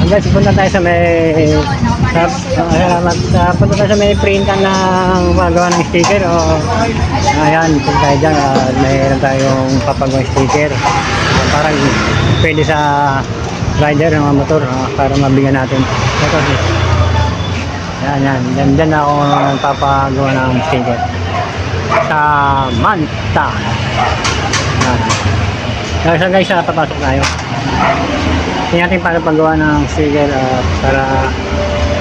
Guys, punta tayo sa may punta tayo sa may printan ng magawa ng sticker. Ayan, punta tayo dyan. Mayroon tayong papagawang sticker. Parang pwede sa rider ng mga motor para mabigyan natin. Ito, yan. Dyan ako papagawa ng sticker. Sa Manta. Yan. So guys, papasok tayo. Tingnan natin paano paggawa ng sticker para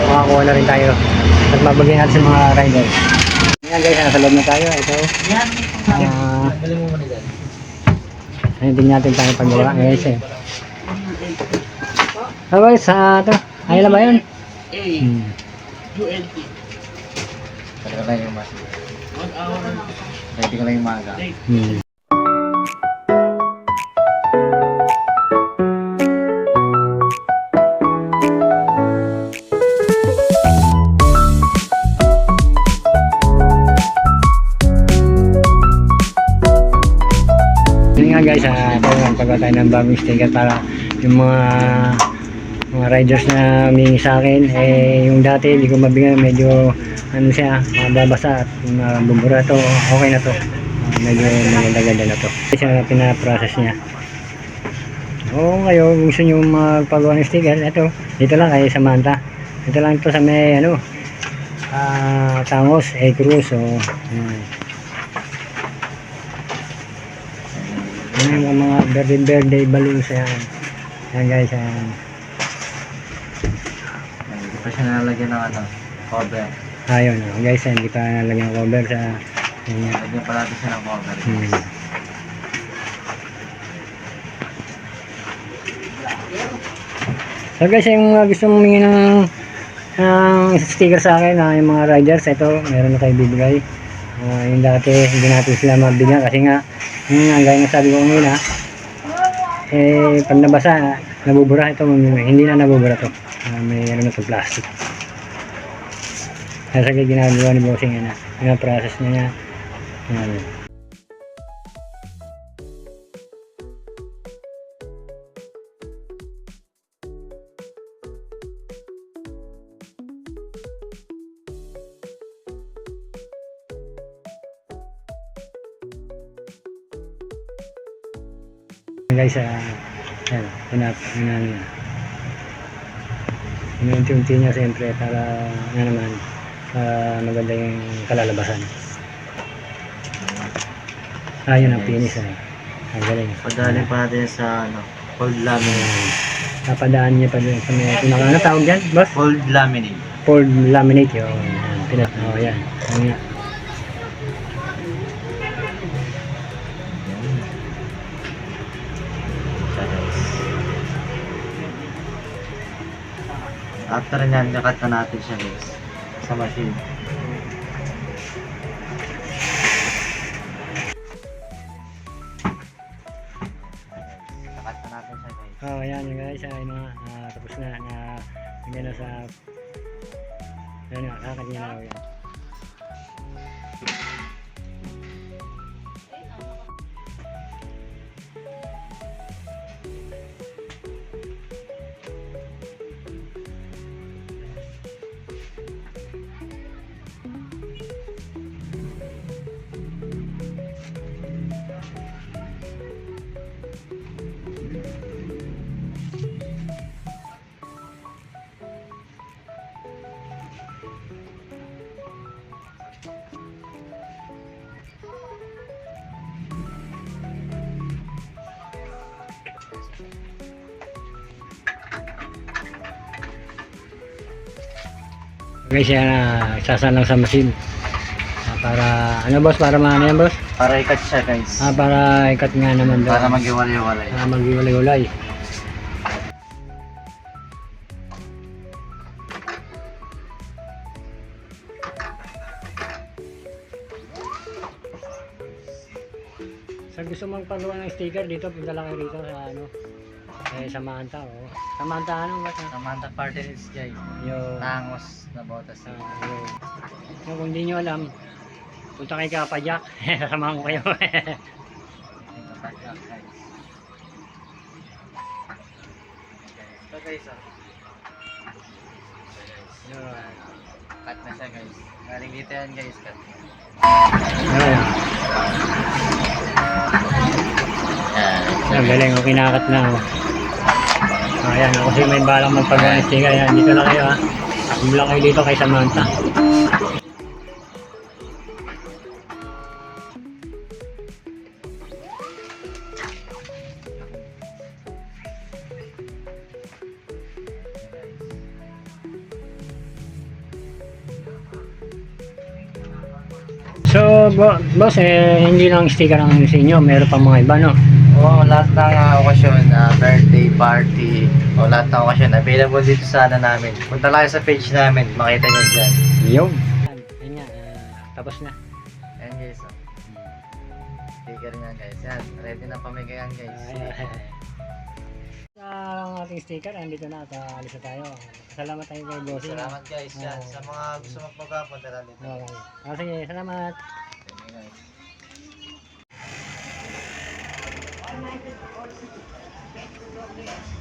makakuha na rin tayo at mabagyan natin sa mga rider. Yan guys, nasa loob na tayo. Ito. Tingnan natin paano paggawa guys eh. So guys, ito. Ayun na ba yun? ULT. Pwede ko lang yung mas. 1 hour. Pwede ko lang yung maga. Yun nga guys, paggawa tayo ng bagong sticker para yung mga riders na humingi sa akin, yung dati hindi ko mabigyan, medyo ano siya, mababasa at mabubura to, okay na to, medyo maganda na to. Siya pinaprocess niya. Ngayon gusto nyo magpagawa ng sticker, ito, dito lang kayo sa Manta, dito lang to sa may Tangos, Cruz. Yung mga birthday balloons yan guys. Hindi pa siya nalagyan ng cover. Ayun guys, hindi pa nalagyan ng cover sa Lagyan pa natin siya ng cover. So guys, yung gusto mong humingi ng sticker sa akin, yung mga riders, ito meron na kayo bibigay. Yung dati hindi natin sila mabigyan kasi nga gaya ng sabi ko ngayon pag nabasa nabubura, ito hindi na nabubura to, may ano na to, plastic. Kasi ginagawa ni bossing yung process niya yan. Guys, unti-unti niya siyempre para naman maganda yung kalalabasan. Yun ang finish ang galing. Padalhin pa natin sa cold laminate. Napadaan niya pa dun sa may ano tawag dyan, boss? Cold laminate. Cold laminate yun. Yan. After nyan, nakat na natin siya guys sa machine. Nakat na natin siya guys. Yan yung guys, tapos na hindi na sa kakad niya na yan. Guys, yan sasalang sa machine para ano boss, para maano yan boss? Para ikat siya guys. Para ikat nga naman daw. Para maghiwalay-walay. Maghiwalay-walay. Sa gusto mong pagawa ng sticker dito, punta lang kayo rito sa Manta. Sa Manta ba? Sa Manta Partenance guys. Yung Tangos na botas. kung hindi nyo alam, punta kayo Kapadyak. Sasamahan ko kayo. Ito guys, Yun. Cut na siya guys. Galing dito yan guys. Cut. Ayun. Ang galing, kinakat na. Ayan, ako kasi may balang magpagawa ng sticker. Ayan, dito lang kayo ha. Takbo lang kayo dito kay Samantha. So, boss, hindi lang sticker ang sa inyo, meron pang mga iba, no? Oo, lahat ng okasyon, birthday, party, o lahat ng okasyon, available dito sa namin. Punta lang kayo sa page namin, makita nyo dyan. Yung. Ayun nga, tapos na. Ayan guys, oh. Sticker nga guys, yan. Ready na pamigayan guys. Ang ating sticker, andito na at alis na tayo. Salamat tayo kay bossing. Salamat guys, yan. Sa mga gusto magpagawa, punta lang dito. Okay. Sige, salamat. Thank you guys.